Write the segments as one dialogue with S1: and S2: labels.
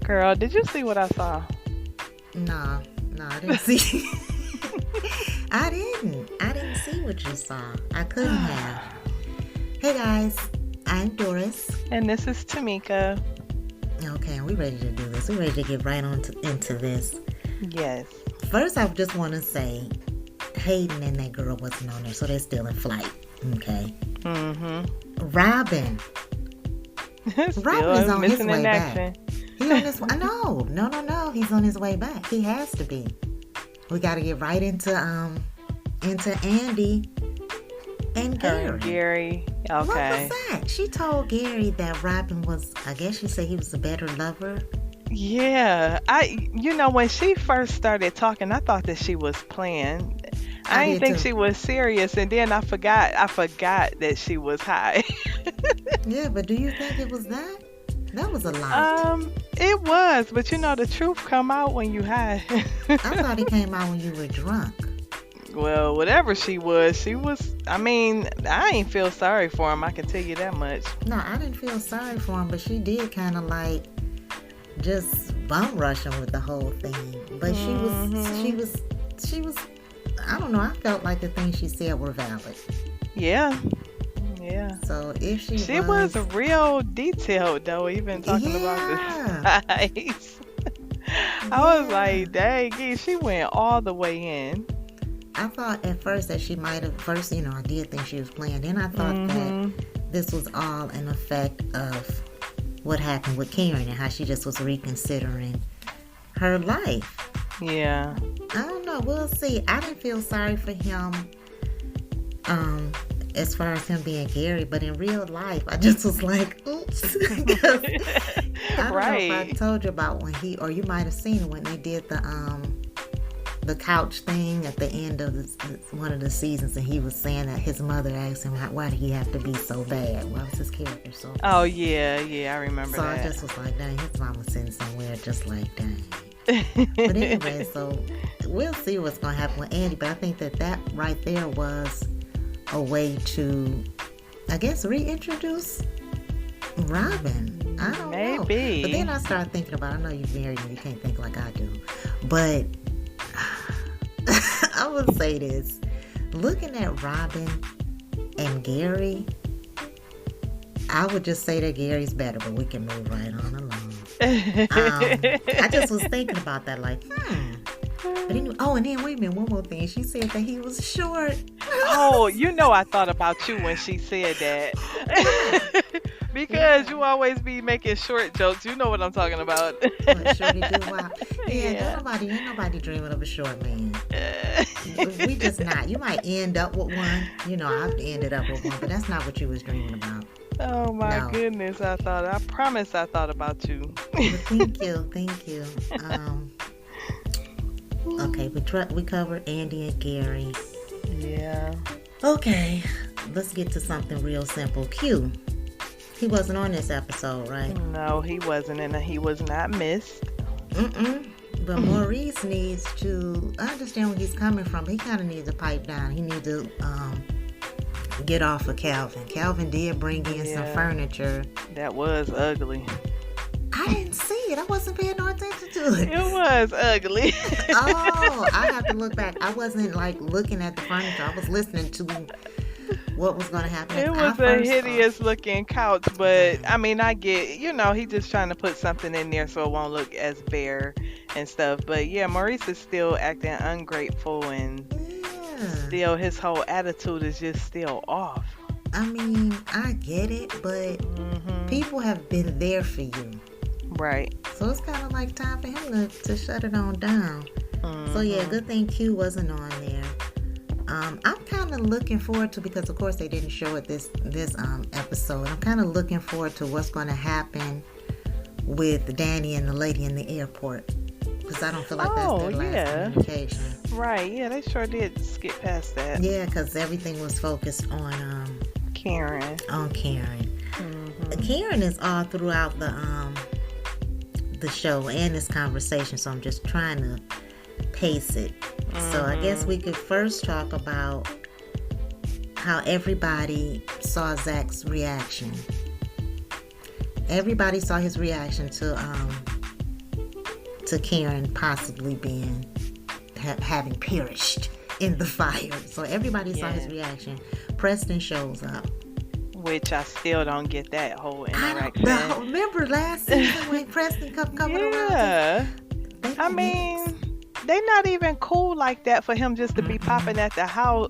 S1: Girl, did you see what I saw?
S2: No, no, I didn't see. I didn't see what you saw. I couldn't have. Hey guys, I'm Doris.
S1: And this is Tamika.
S2: Okay, we ready to do this. We ready to get right into this.
S1: Yes.
S2: First, I just want to say, Hayden and that girl wasn't on there, so they're still in flight. Okay.
S1: Mm-hmm.
S2: Robin is on his way back. He on his. No. He's on his way back. He has to be. We got to get right into Andi and Gary.
S1: Gary. Okay.
S2: What was that? She told Gary that Robin was. I guess she said he was a better lover.
S1: Yeah. When she first started talking, I thought that she was playing. I didn't think she was serious, and then I forgot that she was high.
S2: Yeah, but do you think it was that? That was a lot.
S1: It was, but the truth come out when you high.
S2: I thought it came out when you were drunk.
S1: Well, whatever she was, I ain't feel sorry for him, I can tell you that much.
S2: No, I didn't feel sorry for him, but she did kind of like just bum rush him with the whole thing. But she was, I don't know, I felt like the things she said were valid.
S1: Yeah.
S2: So if
S1: she was real detailed though, even talking about the size. I was like, dang, she went all the way in.
S2: I thought at first that she might have, I did think she was playing. Then I thought that this was all an effect of what happened with Karen and how she just was reconsidering her life.
S1: Yeah.
S2: I don't know. We'll see. I didn't feel sorry for him as far as him being Gary, but in real life, I just was like, oops. I don't know if I told you about when or you might have seen it when they did the couch thing at the end of one of the seasons, and he was saying that his mother asked him, why did he have to be so bad? Why was his character so bad?
S1: Oh, yeah, I remember that.
S2: So I just was like, dang, his mom was sitting somewhere just like, dang. But anyway, so we'll see what's going to happen with Andi, but I think that right there was a way to, I guess, reintroduce Robin. I don't know.
S1: Maybe.
S2: But then I started thinking about, I know you're married and you can't think like I do, but I would say this. Looking at Robin and Gary, I would just say that Gary's better, but we can move right on along. I just was thinking about that, like, But anyway, and then wait a minute, one more thing. She said that he was short.
S1: Oh, I thought about you when she said that. Because you always be making short jokes. You know what I'm talking about.
S2: Shorty do wow. Yeah. Ain't nobody dreaming of a short man. We just not. You might end up with one. I've ended up with one, but that's not what you was dreaming about.
S1: Oh my goodness, I promise I thought about you.
S2: Well, thank you. Okay, we covered Andi and Gary.
S1: Yeah.
S2: Okay, let's get to something real simple. Q. He wasn't on this episode, right?
S1: No, he wasn't, and he was not missed.
S2: But Maurice needs to understand where he's coming from. He kind of needs to pipe down. He needs to get off of Calvin. Calvin did bring in some furniture.
S1: That was ugly.
S2: I didn't see it. I wasn't paying no attention to it.
S1: It was ugly.
S2: Oh, I have to look back. I wasn't looking at the furniture. I was listening to what was going to happen.
S1: It was a hideous looking couch, but I get, he just trying to put something in there so it won't look as bare and stuff. But yeah, Maurice is still acting ungrateful, and still his whole attitude is just still off.
S2: I get it, but people have been there for you.
S1: Right.
S2: So it's kind of like time for him to shut it on down. So yeah, good thing Q wasn't on there. I'm kind of looking forward to, because of course they didn't show it this episode. I'm kind of looking forward to what's going to happen with Danny and the lady in the airport, because I don't feel like that's their last communication.
S1: Right. Yeah, they sure did skip past that.
S2: Yeah, because everything was focused on
S1: Karen.
S2: On Karen. Karen is all throughout the show and this conversation, so I'm just trying to pace it. So I guess we could first talk about how everybody saw Zach's reaction. Everybody saw his reaction to to Karen possibly being having perished in the fire. So everybody saw his reaction. Preston shows up.
S1: Which I still don't get that whole interaction.
S2: Remember last season when Preston kept coming around?
S1: Yeah. I mean, they not even cool like that for him just to be popping up at the house,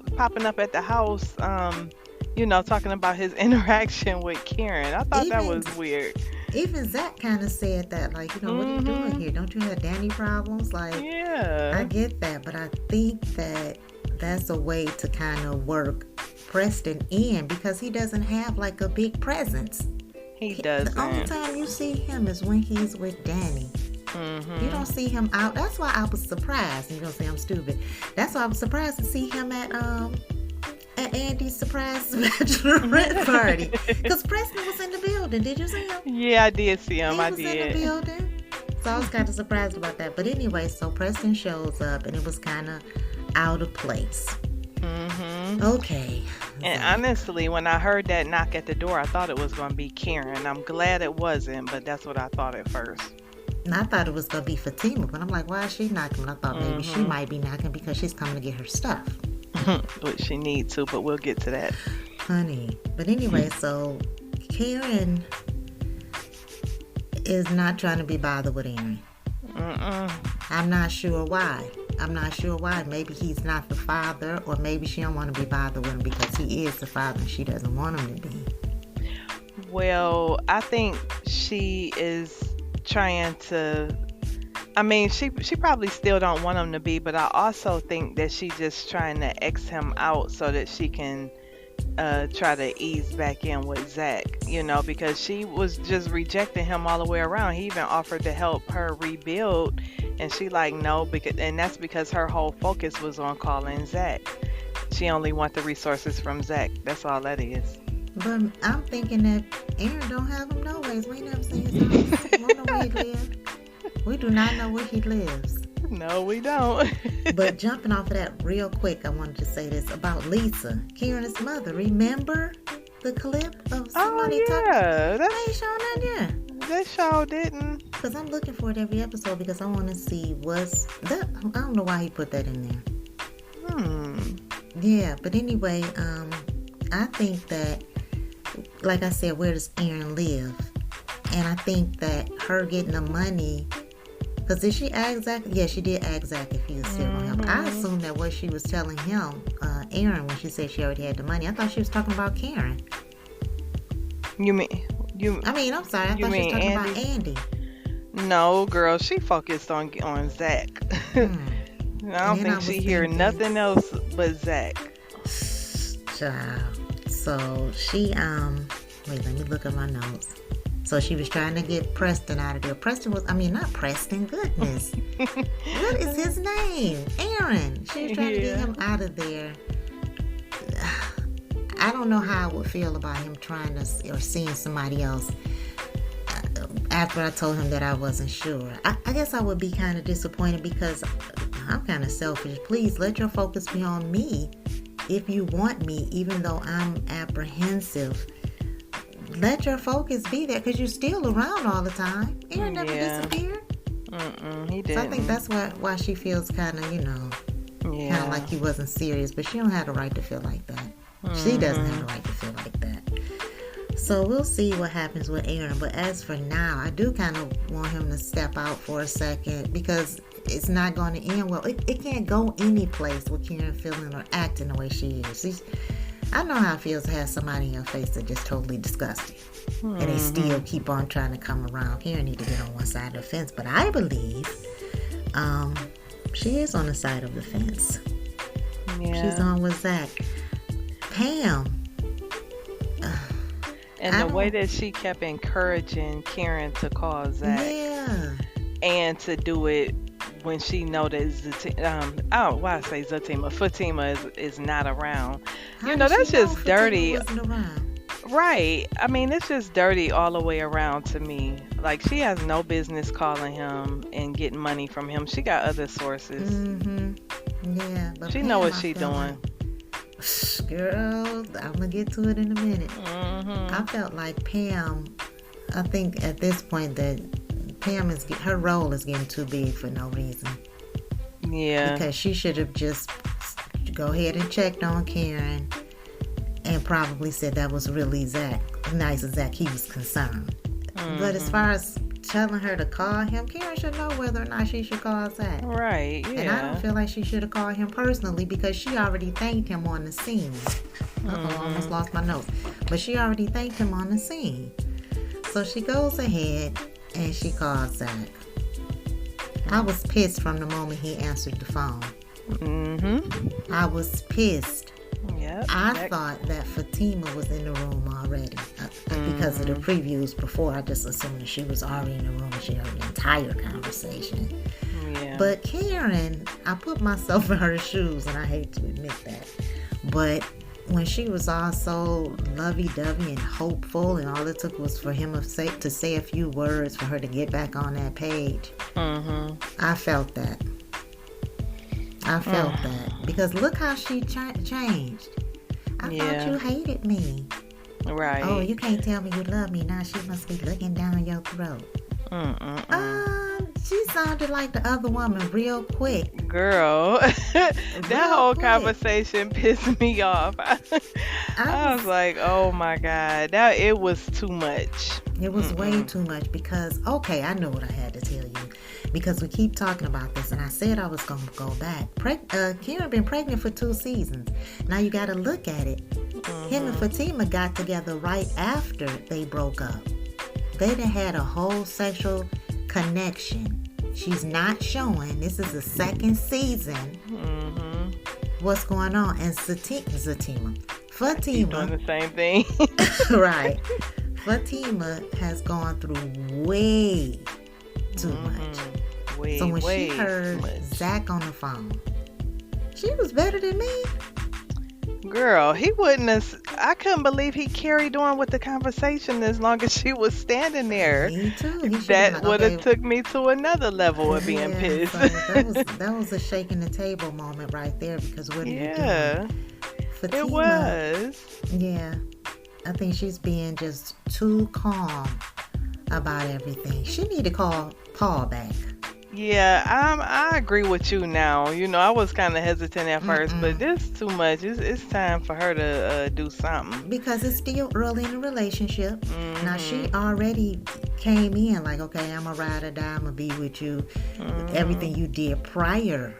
S1: talking about his interaction with Karen. I thought that was weird.
S2: Even Zach kind of said that, like, what are you doing here? Don't you have Danny problems? Like, I get that, but I think that that's a way to kind of work Preston in because he doesn't have like a big presence.
S1: He doesn't.
S2: The only time you see him is when he's with Danny. You don't see him out. That's why I was surprised. You're gonna say I'm stupid. That's why I was surprised to see him at Andy's surprise bachelorette party. Because Preston was in the building. Did you see him?
S1: Yeah, I did see him.
S2: He was in the building. So I was kind of surprised about that. But anyway, so Preston shows up and it was kind of out of place. Okay.
S1: And honestly, when I heard that knock at the door, I thought it was going to be Karen. I'm glad it wasn't, but that's what I thought at first.
S2: And I thought it was going to be Fatima, but I'm like, why is she knocking? And I thought maybe she might be knocking because she's coming to get her stuff.
S1: Which she needs to, but we'll get to that.
S2: Honey. But anyway, so Karen is not trying to be bothered with Aaron. I'm not sure why. Maybe he's not the father, or maybe she don't want to be bothered with him because he is the father and she doesn't want him to be.
S1: Well, I think she is trying to, I mean, she probably still don't want him to be, but I also think that she's just trying to X him out so that she can try to ease back in with Zach, because she was just rejecting him all the way around. He even offered to help her rebuild, and she like, no, and that's because her whole focus was on calling Zach. She only wants the resources from Zach. That's all that is.
S2: But I'm thinking that Aaron don't have him no ways. We ain't never seen his house. We don't know where he lives. We do not know where he lives.
S1: No, we don't.
S2: But jumping off of that real quick, I wanted to say this about Lisa, Karen's mother. Remember the clip of somebody talking? They ain't showing that yet.
S1: They sure didn't.
S2: Because I'm looking for it every episode because I want to see what's that. I don't know why he put that in there. Yeah, but anyway, I think that, like I said, where does Aaron live? And I think that her getting the money, because did she ask Zach? Yeah, she did ask Zach if he was still going to help. I assumed that what she was telling him, Aaron, when she said she already had the money, I thought she was talking about Karen. I'm sorry. I thought she was talking about Andi.
S1: No, girl, she focused on Zach. I don't think she hear nothing else but Zach.
S2: Child. So she, wait, let me look at my notes. So she was trying to get Preston out of there. Not Preston, goodness. What is his name? Aaron. She was trying to get him out of there. I don't know how I would feel about him trying to, or seeing somebody else after I told him that I wasn't sure. I guess I would be kind of disappointed because I'm kind of selfish. Please let your focus be on me if you want me, even though I'm apprehensive. Let your focus be there because you're still around all the time. Aaron never disappeared.
S1: He didn't.
S2: So I think that's why she feels kind of, kind of like he wasn't serious. But she don't have the right to feel like that. She doesn't have the right to feel like that. So we'll see what happens with Aaron. But as for now, I do kind of want him to step out for a second because it's not going to end well. It can't go any place with Karen feeling or acting the way she is. I know how it feels to have somebody in your face that just totally disgusts you. And they still keep on trying to come around. Karen need to get on one side of the fence. But I believe she is on the side of the fence. Yeah. She's on with Zach. Pam.
S1: And the way that she kept encouraging Karen to call Zach.
S2: Yeah.
S1: And to do it when she know that Fatima is not around. That's just dirty. Right. I mean, it's just dirty all the way around to me. Like, she has no business calling him and getting money from him. She got other sources.
S2: Yeah. But
S1: she know what she doing.
S2: Girl, I'm going to get to it in a minute. I felt like Pam, I think at this point that Pam her role is getting too big for no reason.
S1: Yeah.
S2: Because she should have just go ahead and checked on Karen and probably said that was really nice of Zach. He was concerned. But as far as telling her to call him, Karen should know whether or not she should call Zach.
S1: Right, yeah.
S2: And I don't feel like she should have called him personally because she already thanked him on the scene. I almost lost my notes. But she already thanked him on the scene. So she goes ahead and she calls Zach. I was pissed from the moment he answered the phone. I was pissed.
S1: Yep.
S2: I thought that Fatima was in the room already because of the previews before. I just assumed that she was already in the room and she heard the entire conversation.
S1: Yeah.
S2: But Karen, I put myself in her shoes, and I hate to admit that. But when she was all so lovey-dovey and hopeful, and all it took was for him to say a few words for her to get back on that page, I felt that. I felt that. Because look how she changed. I thought you hated me.
S1: Right.
S2: Oh, you can't tell me you love me. Now she must be looking down your throat. She sounded like the other woman real quick.
S1: Girl, that whole conversation pissed me off. I was like, oh my God, it was too much.
S2: It was way too much because, okay, I know what I had to tell you. Because we keep talking about this, and I said I was going to go back. Karen been pregnant for 2 seasons. Now you got to look at it. Him and Fatima got together right after they broke up. They done had a whole sexual connection. She's not showing. This is the 2nd season. What's going on? And Fatima.
S1: She's doing the same thing.
S2: Right. Fatima has gone through way too much. So when she heard Zach on the phone, she was better than me.
S1: Girl, he wouldn't have. I couldn't believe he carried on with the conversation as long as she was standing there.
S2: Me too.
S1: That would have took me to another level of being pissed.
S2: So that was a shaking the table moment right there because what are you doing? Fatima,
S1: it was.
S2: Yeah. I think she's being just too calm about everything. She need to call Paul back.
S1: Yeah, I agree with you now. You know, I was kind of hesitant at first, but this is too much. It's time for her to do something.
S2: Because it's still early in the relationship. Now, she already came in like, okay, I'm a ride or die. I'm going to be with you. Everything you did prior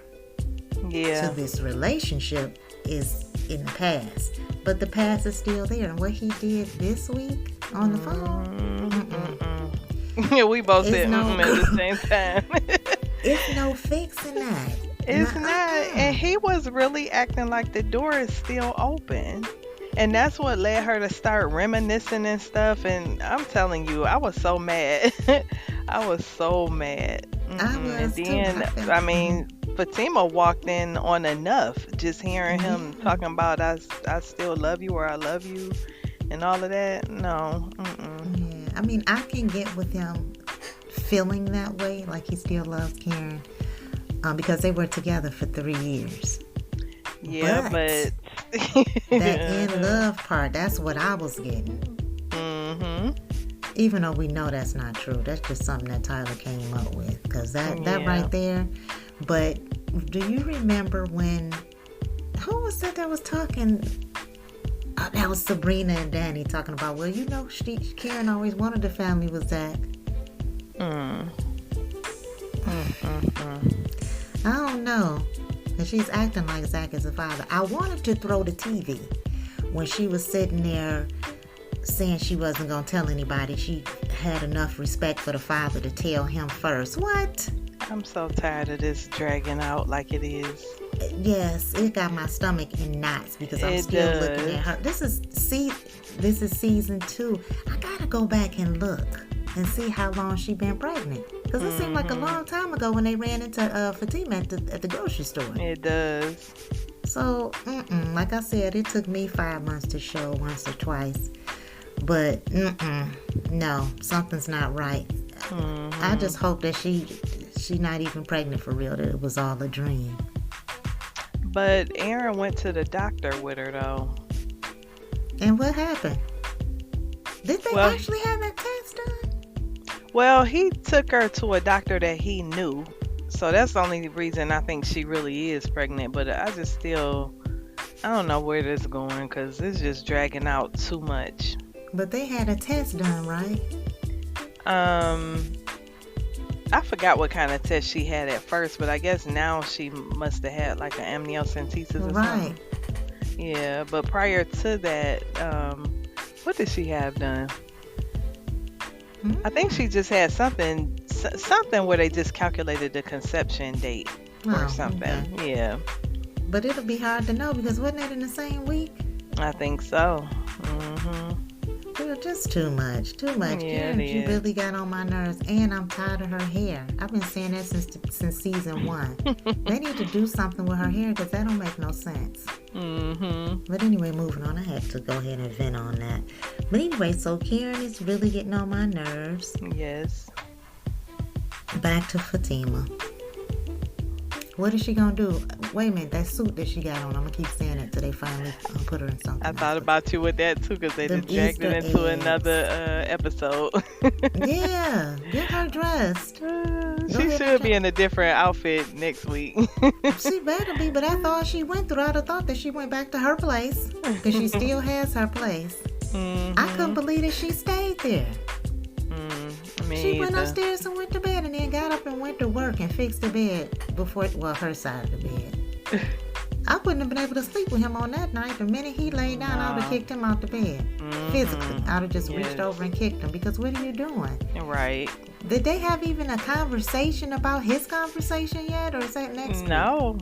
S2: to this relationship is in the past. But the past is still there. And what he did this week on the phone,
S1: Yeah, we both said at the same time.
S2: It's no fixing that.
S1: It's not. And he was really acting like the door is still open. And that's what led her to start reminiscing and stuff. And I'm telling you, I was so mad. I was so mad.
S2: I was
S1: and then, I mean, Fatima walked in on enough. Just hearing him talking about, I still love you or I love you and all of that. No.
S2: Yeah. I mean, I can get with him feeling that way, like he still loves Karen, because they were together for 3 years.
S1: Yeah, but
S2: that in love part, that's what I was getting. Even though we know that's not true. That's just something that Tyler came up with. Because that right there. But do you remember when, who was that was talking? Oh, that was Sabrina and Danny talking about, well, you know, Karen always wanted the family with Zach. I don't know. And she's acting like Zach is a father. I wanted to throw the TV when she was sitting there saying she wasn't going to tell anybody. She had enough respect for the father to tell him first. What?
S1: I'm so tired of this dragging out like it is.
S2: Yes, it got my stomach in knots because I'm still looking at her. This is season 2. I gotta go back and look and see how long she been pregnant. Because it seemed like a long time ago when they ran into Fatima at the grocery store.
S1: It does.
S2: So, like I said, it took me 5 months to show once or twice. But, no, something's not right. I just hope that she's not even pregnant for real, that it was all a dream.
S1: But Aaron went to the doctor with her, though.
S2: And what happened? Did they actually have that test done?
S1: Well, he took her to a doctor that he knew. So that's the only reason I think she really is pregnant. But I just still, I don't know where this is going because it's just dragging out too much.
S2: But they had a test done, right?
S1: I forgot what kind of test she had at first, but I guess now she must have had like an amniocentesis or something. Yeah, but prior to that, what did she have done? I think she just had something where they just calculated the conception date or something. Okay. Yeah.
S2: But it'll be hard to know because wasn't it in the same week?
S1: I think so.
S2: Girl, just too much. Yeah, Karen, she really got on my nerves, and I'm tired of her hair. I've been saying that since season 1. They need to do something with her hair because that don't make no sense. But anyway, moving on. I had to go ahead and vent on that. But anyway, so Karen is really getting on my nerves.
S1: Yes.
S2: Back to Fatima. What is she gonna do? Wait a minute, that suit that she got on, I'm gonna keep saying it till they finally put her in something.
S1: I thought about you with that too, because they just dragged it into another episode.
S2: Yeah, get her dressed.
S1: She should be in a different outfit next week.
S2: She better be, but I thought she went through. I'd have thought that she went back to her place, because she still has her place. I couldn't believe that she stayed there. She went upstairs and went to bed and then got up and went to work and fixed the bed before, her side of the bed. I wouldn't have been able to sleep with him on that night. The minute he laid down, I would have kicked him out the bed. Physically. I would have just reached over and kicked him because what are you doing?
S1: Right.
S2: Did they have even a conversation about his conversation yet, or is that next week?
S1: No.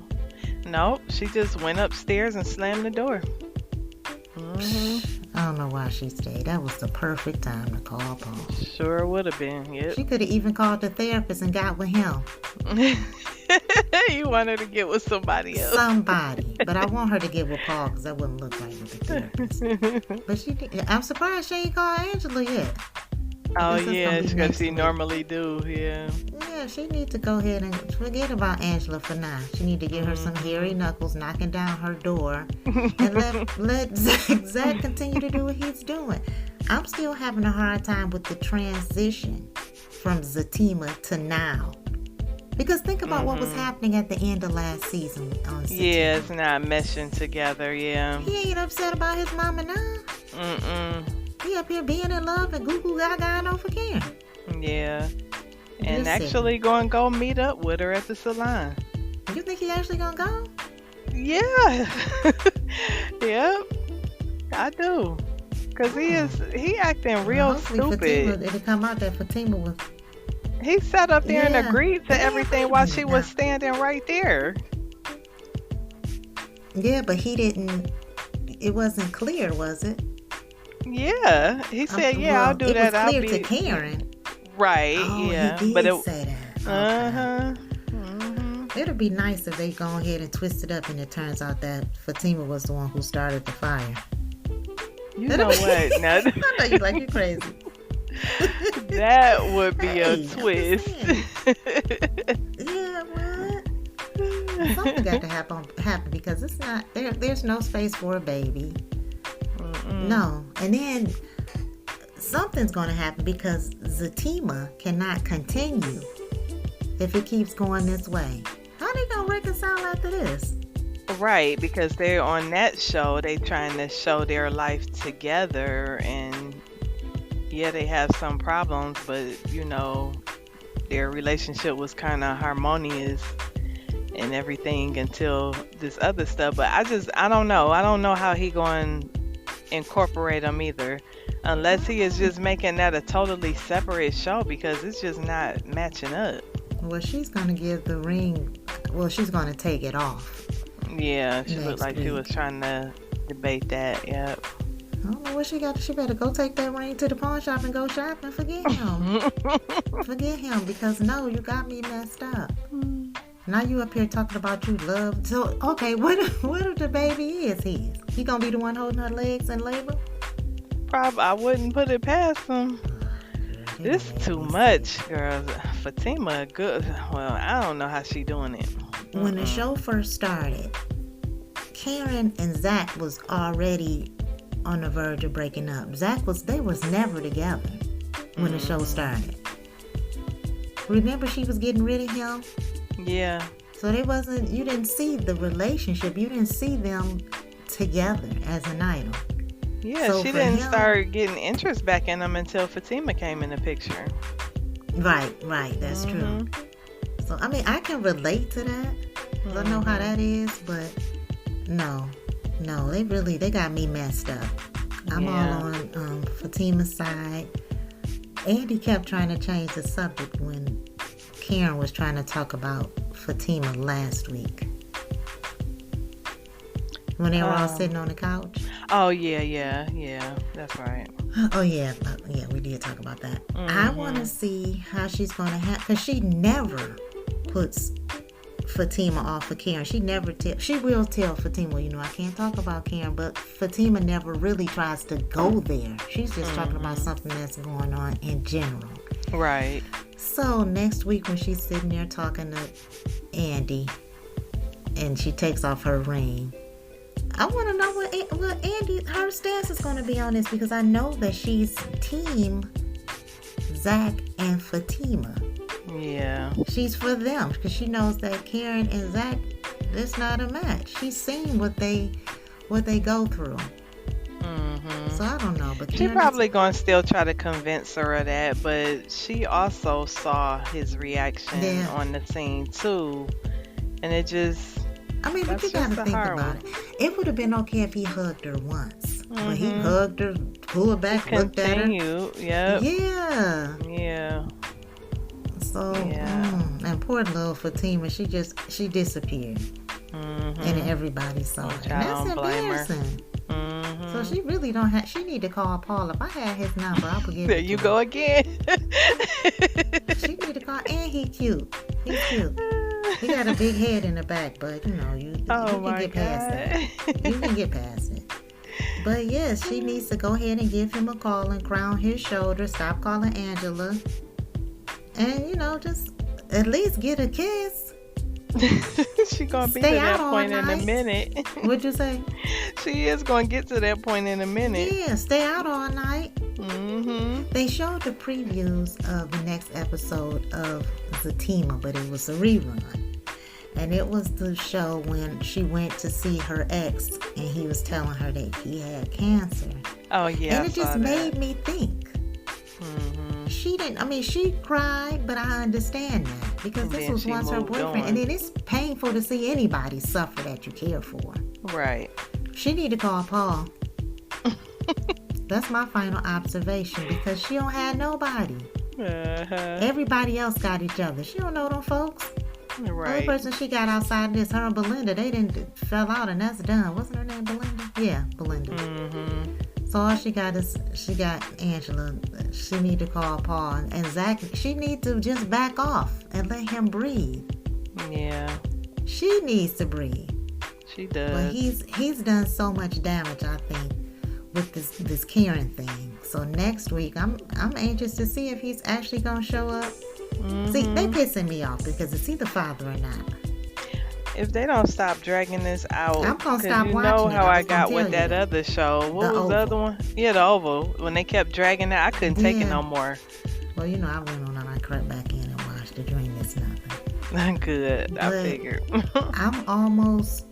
S1: She just went upstairs and slammed the door.
S2: I don't know why she stayed. That was the perfect time to call Paul.
S1: Sure would have been, yep.
S2: She could have even called the therapist and got with him.
S1: You want her to get with somebody else.
S2: Somebody. But I want her to get with Paul because that wouldn't look right with the therapist. But I'm surprised she ain't called Angela yet.
S1: Oh, yeah, because she normally do, yeah.
S2: Yeah, she need to go ahead and forget about Angela for now. She need to get her some hairy knuckles knocking down her door and let Zach continue to do what he's doing. I'm still having a hard time with the transition from ZATIMA to now. Because think about what was happening at the end of last season on ZATIMA.
S1: Yeah, it's not meshing together, yeah.
S2: He ain't upset about his mama now. He up here being in love and goo gaga over Karen.
S1: Yeah. And actually going to go meet up with her at the salon.
S2: You think he actually gonna go?
S1: Yeah. Yep. I do. Because he acting real stupid.
S2: Fatima, it'll come out that Fatima was...
S1: He sat up there and agreed to everything while she was standing right there.
S2: Yeah, but he didn't... It wasn't clear, was it?
S1: Yeah, he said, I'll do that.
S2: It was clear to Karen.
S1: Right,
S2: yeah. He did say that.
S1: Okay.
S2: It'd be nice if they go ahead and twist it up and it turns out that Fatima was the one who started the fire.
S1: You know what? Now,
S2: I know you're crazy.
S1: That would be a twist.
S2: Yeah, what? Something got to happen because it's not there's no space for a baby. No. And then something's going to happen because ZATIMA cannot continue if it keeps going this way. How are they going to reconcile after this?
S1: Right, because they're on that show, they trying to show their life together, and yeah, they have some problems, but their relationship was kind of harmonious and everything until this other stuff. But I don't know how he going incorporate them either, unless he is just making that a totally separate show, because it's just not matching up.
S2: Well, she's gonna give the ring, she's gonna take it off.
S1: Yeah, she looked like she was trying to debate that. Yep.
S2: I don't know what she got. She better go take that ring to the pawn shop and go shopping. Forget him. Forget him, because no, you got me messed up. Now you up here talking about you love. So, okay, what if the baby is his? He gonna be the one holding her legs in labor?
S1: Probably. I wouldn't put it past him. This too much, girl. Fatima, good. Well, I don't know how she doing it.
S2: When the show first started, Karen and Zach was already on the verge of breaking up. They was never together when the show started. Remember she was getting rid of him?
S1: Yeah.
S2: So you didn't see the relationship. You didn't see them together as an idol.
S1: Yeah,
S2: So
S1: she
S2: for
S1: didn't
S2: him-
S1: start getting interest back in him until Fatima came in the picture.
S2: Right, that's true. So, I mean, I can relate to that. 'Cause I know how that is, but no, they got me messed up. I'm all on Fatima's side. Andi kept trying to change the subject when Karen was trying to talk about Fatima last week. When they were all sitting on the couch.
S1: Oh, yeah, that's right.
S2: Oh, yeah, we did talk about that. I want to see how she's going to have, because she never puts Fatima off of Karen. She will tell Fatima, I can't talk about Karen, but Fatima never really tries to go there. She's just talking about something that's going on in general.
S1: Right.
S2: So next week when she's sitting there talking to Andi and she takes off her ring, I want to know what Andi, her stance is going to be on this, because I know that she's team Zach and Fatima.
S1: Yeah.
S2: She's for them because she knows that Karen and Zach, it's not a match. She's seen what they go through. So I don't know, but
S1: She probably gonna still try to convince her of that, but she also saw his reaction on the scene too, and it just.
S2: I mean, but you gotta think about it. It would have been okay if he hugged her once, but he hugged her, pulled back, looked at her.
S1: Yep.
S2: Yeah.
S1: Yeah.
S2: So, and poor little Fatima, she disappeared, and everybody saw it. And that's embarrassing. So she really don't have. She need to call Paul. If I had his number, I would give
S1: there
S2: it
S1: you
S2: to
S1: go
S2: him.
S1: again.
S2: She need to call, and he cute. He's cute. He got a big head in the back, but you can get past that. You can get past it. But yes, she needs to go ahead and give him a call and crown his shoulder. Stop calling Angela, and just at least get a kiss.
S1: She gonna be
S2: Stay
S1: to that
S2: out
S1: point
S2: all
S1: in a
S2: night.
S1: minute.
S2: What'd you say?
S1: She is gonna get to that point in a minute.
S2: Yeah, stay out all night.
S1: Mm-hmm.
S2: They showed the previews of the next episode of ZATIMA, but it was a rerun. And it was the show when she went to see her ex and he was telling her that he had cancer.
S1: Oh, yeah.
S2: And it just made me think. She cried, but I understand that because this was once her boyfriend. And then it's painful to see anybody suffer that you care for.
S1: Right.
S2: She need to call Paul. That's my final observation, because she don't have nobody. Everybody else got each other. She don't know them folks.
S1: Right.
S2: The only person she got outside of this, her and Belinda, they didn't fell out and that's done. Wasn't her name Belinda? Yeah, Belinda. So all she got Angela. She need to call Paul, and Zach. She need to just back off and let him breathe.
S1: Yeah.
S2: She needs to breathe.
S1: She does.
S2: But he's done so much damage, I think, with this Karen thing. So next week, I'm anxious to see if he's actually gonna show up. See, they pissing me off because is he the father or not?
S1: If they don't stop dragging this out,
S2: I'm gonna stop
S1: you
S2: watching
S1: know
S2: it.
S1: how I
S2: was
S1: got
S2: gonna
S1: with
S2: tell
S1: that
S2: you.
S1: other show. What
S2: The
S1: was the other
S2: Oval.
S1: one? Yeah, the Oval. When they kept dragging that, I couldn't take it
S2: Yeah.
S1: no more.
S2: Well, I went on and I crept back in and watched The Dream Is Nothing.
S1: Good. I
S2: But
S1: figured.
S2: I'm almost.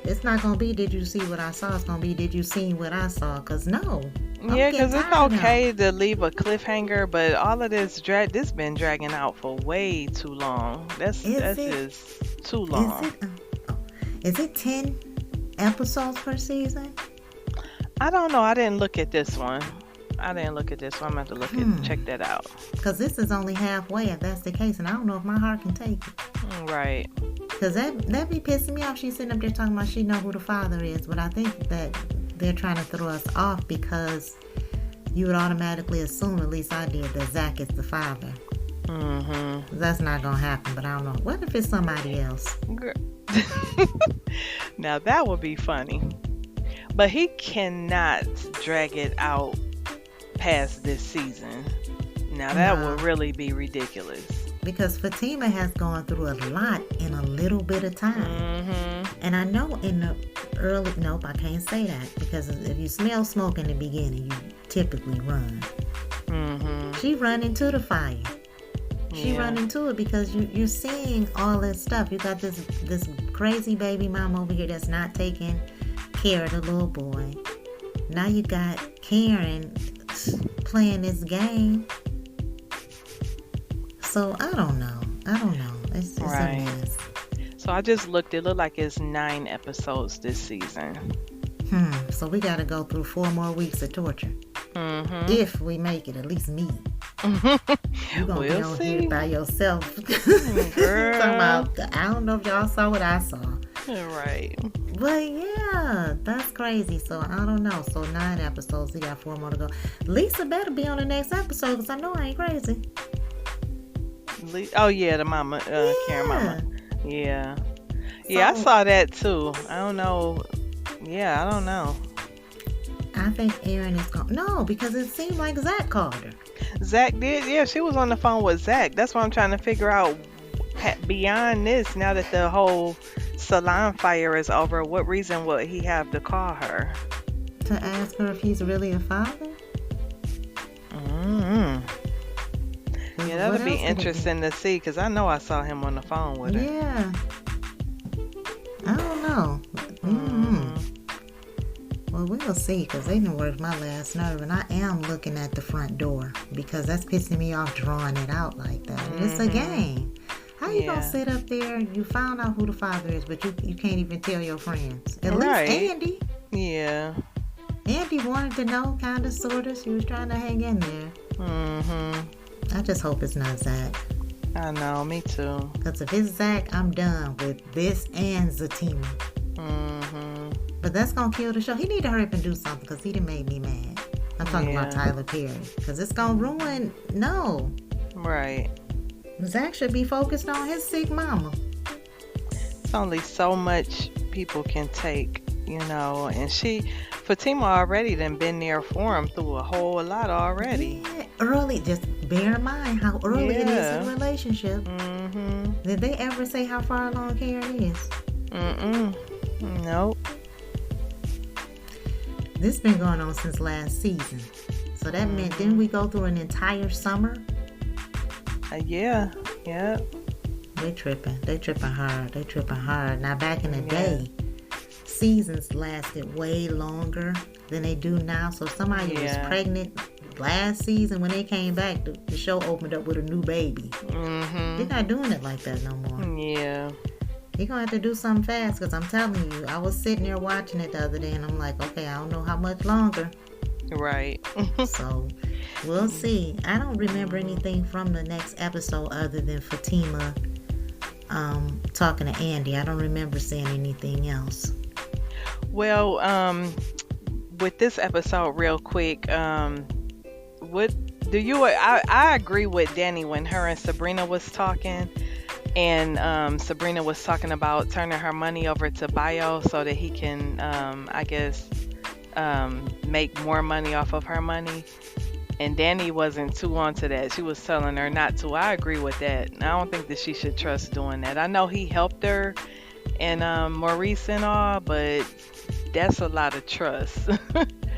S2: It's not gonna be did you see what I saw? It's gonna be did you see what I saw? Cause no.
S1: Yeah, because it's okay to leave a cliffhanger, but all of this been dragging out for way too long. That's just too long.
S2: Is it 10 episodes per season?
S1: I don't know. I didn't look at this one. I'm gonna have to look at check that out.
S2: Because this is only halfway if that's the case, and I don't know if my heart can take it.
S1: Right.
S2: Because that be pissing me off. She's sitting up there talking about she know who the father is, but I think that they're trying to throw us off because you would automatically assume, at least I did, that Zach is the father. That's not gonna happen, but I don't know. What if it's somebody else?
S1: Now that would be funny, but he cannot drag it out past this season. Now that would really be ridiculous.
S2: Because Fatima has gone through a lot in a little bit of time. And I know in the early, nope, I can't say that. Because if you smell smoke in the beginning, you typically run. She run into the fire. She
S1: Yeah.
S2: run into it because you're seeing all this stuff. You got this crazy baby mom over here that's not taking care of the little boy. Now you got Karen playing this game. So I don't know. It's
S1: Right.
S2: a mess.
S1: So I just looked. It looked like it's 9 episodes this season.
S2: So we got to go through 4 more weeks of torture.
S1: Mm-hmm.
S2: If we make it, at least me. You're going to be
S1: We'll
S2: on
S1: see.
S2: here by yourself.
S1: Girl.
S2: Talking about, I don't know if y'all saw what I saw.
S1: Right.
S2: But yeah, that's crazy. So I don't know. So 9 episodes. We got 4 more to go. Lisa better be on the next episode because I know I ain't crazy.
S1: Oh yeah, the mama, Karen mama. Yeah. Yeah, I
S2: So-
S1: saw that too. I don't know. Yeah, I don't know.
S2: I think Erin is going. No, because it seemed like Zach called her.
S1: Zach did. Yeah, she was on the phone with Zach. That's what I'm trying to figure out. Beyond this, now that the whole salon fire is over, what reason would he have to call her?
S2: To ask her if he's really a father?
S1: Mm-hmm. Yeah, that
S2: What
S1: would be
S2: else could it
S1: interesting to see because I know I saw him on the phone with her.
S2: Yeah. I don't know. Well, we'll see because they done worked my last nerve, and I am looking at the front door because that's pissing me off drawing it out like that. It's a game. How you gonna
S1: Yeah.
S2: sit up there? You found out who the father is, but you can't even tell your friends. At
S1: Right.
S2: least Andy.
S1: Yeah.
S2: Andy wanted to know, kind of, sort of. She was trying to hang in there.
S1: Mm-hmm.
S2: I just hope it's not Zach.
S1: I know, me too.
S2: Because if it's Zach, I'm done with this and Zatima.
S1: Mm-hmm.
S2: But that's going to kill the show. He need to hurry up and do something because he done made me mad. I'm talking about
S1: Yeah.
S2: Tyler Perry. Because it's going to ruin... No.
S1: Right.
S2: Zach should be focused on his sick mama.
S1: It's only so much people can take, you know, and Fatima already done been there for him through a whole lot already.
S2: Yeah, early. Just bear in mind how early it is in
S1: Yeah.
S2: a relationship.
S1: Mm-hmm.
S2: Did they ever say how far along Karen is?
S1: Mm-mm. Nope.
S2: This been going on since last season. So that meant, didn't we go through an entire summer?
S1: Yeah. Yeah.
S2: They tripping. They tripping hard. They tripping hard. Now, back in the
S1: Yeah.
S2: day, seasons lasted way longer than they do now. So somebody was
S1: Yeah.
S2: pregnant last season. When they came back, the show opened up with a new baby.
S1: Mm-hmm.
S2: They're not doing it like that no more.
S1: Yeah.
S2: You're going to have to do something fast because I'm telling you, I was sitting there watching it the other day and I'm like, okay, I don't know how much longer.
S1: Right.
S2: So we'll see. I don't remember anything from the next episode other than Fatima talking to Andy. I don't remember seeing anything else.
S1: Well, with this episode, real quick, what do you? I agree with Danny when her and Sabrina was talking, and Sabrina was talking about turning her money over to Bio so that he can, I guess, make more money off of her money. And Danny wasn't too onto that. She was telling her not to. I agree with that. I don't think that she should trust doing that. I know he helped her and Maurice and all, but that's a lot of trust.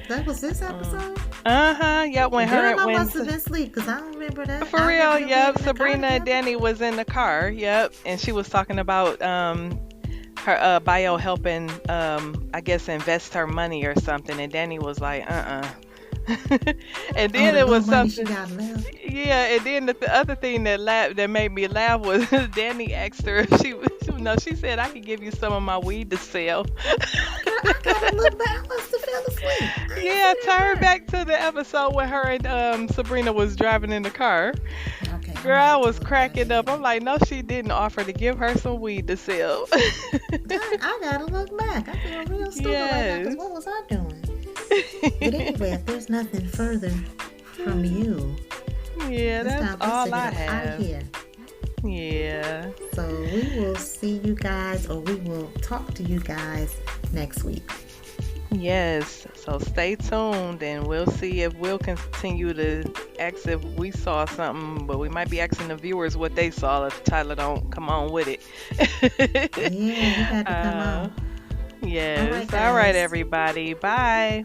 S2: That was this episode?
S1: Yeah, when
S2: Girl,
S1: her
S2: I
S1: when
S2: must have been asleep because I don't remember that.
S1: for
S2: I
S1: real,
S2: remember them
S1: yep.
S2: being in the car
S1: Sabrina and
S2: together.
S1: Danny was in the car, yep, and she was talking about her Bio helping I guess invest her money or something, and Danny was like, and then
S2: the
S1: it was
S2: little money
S1: something.
S2: she got left.
S1: Yeah, and then the other thing that made me laugh was Danny asked her if she said I could give you some of my weed to sell.
S2: I gotta look back. I must have fell asleep.
S1: Yeah, turn back to the episode when her and Sabrina was driving in the car.
S2: Okay,
S1: Girl, I was cracking up. I'm like, no, she didn't offer to give her some weed to sell.
S2: I gotta look back. I feel real stupid right now because what was I doing? But anyway, if there's nothing further from you,
S1: Yeah,
S2: it's
S1: that's
S2: time for
S1: all I
S2: us to get out of
S1: have.
S2: here.
S1: Yeah.
S2: So we will see you guys, or we will talk to you guys next week.
S1: Yes. So stay tuned and we'll see if we'll continue to ask if we saw something, but we might be asking the viewers what they saw if Tyler don't come on with it.
S2: Yeah, you got to come on.
S1: Yes.
S2: All right,
S1: All right,
S2: guys.
S1: everybody. Bye.